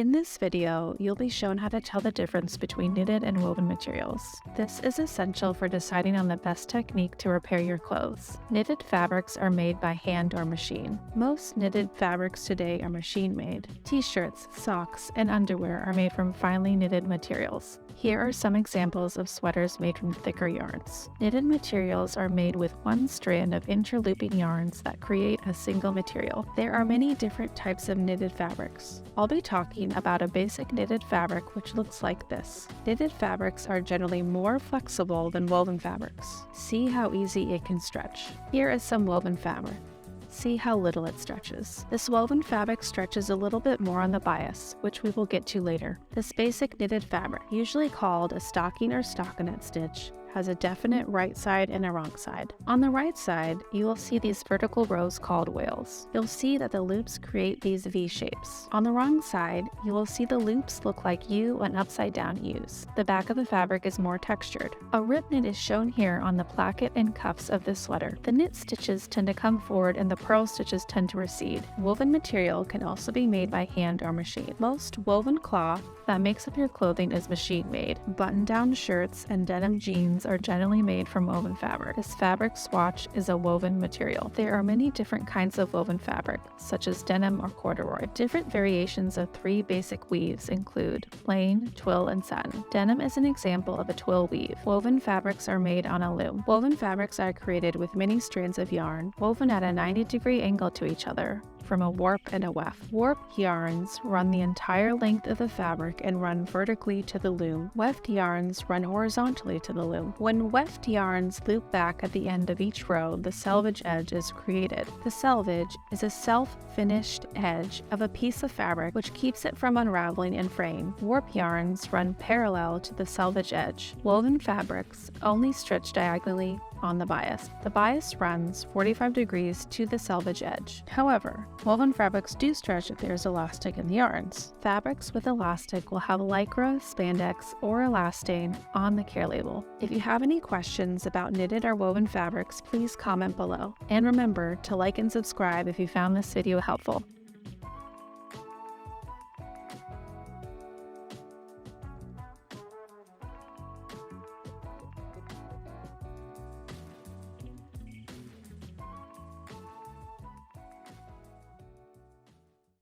In this video, you'll be shown how to tell the difference between knitted and woven materials. This is essential for deciding on the best technique to repair your clothes. Knitted fabrics are made by hand or machine. Most knitted fabrics today are machine-made. T-shirts, socks, and underwear are made from finely knitted materials. Here are some examples of sweaters made from thicker yarns. Knitted materials are made with one strand of interlooping yarns that create a single material. There are many different types of knitted fabrics. I'll be talking about a basic knitted fabric which looks like this. Knitted fabrics are generally more flexible than woven fabrics. See how easy it can stretch. Here is some woven fabric. See how little it stretches. This woven fabric stretches a little bit more on the bias, which we will get to later. This basic knitted fabric, usually called a stocking or stockinette stitch, has a definite right side and a wrong side. On the right side, you will see these vertical rows called wales. You'll see that the loops create these V shapes. On the wrong side, you will see the loops look like U and upside down U's. The back of the fabric is more textured. A rib knit is shown here on the placket and cuffs of this sweater. The knit stitches tend to come forward and the purl stitches tend to recede. Woven material can also be made by hand or machine. Most woven cloth that makes up your clothing is machine-made. Button-down shirts and denim jeans are generally made from woven fabric. This fabric swatch is a woven material. There are many different kinds of woven fabric, such as denim or corduroy. Different variations of three basic weaves include plain, twill, and satin. Denim is an example of a twill weave. Woven fabrics are made on a loom. Woven fabrics are created with many strands of yarn, woven at a 90-degree angle to each other, from a warp and a weft. Warp yarns run the entire length of the fabric and run vertically to the loom. Weft yarns run horizontally to the loom. When weft yarns loop back at the end of each row, the selvage edge is created. The selvage is a self-finished edge of a piece of fabric which keeps it from unraveling and fraying. Warp yarns run parallel to the selvage edge. Woven fabrics only stretch diagonally on the bias. The bias runs 45 degrees to the selvage edge. However, woven fabrics do stretch if there is elastic in the yarns. Fabrics with elastic will have lycra, spandex, or elastane on the care label. If you have any questions about knitted or woven fabrics, please comment below. And remember to like and subscribe if you found this video helpful.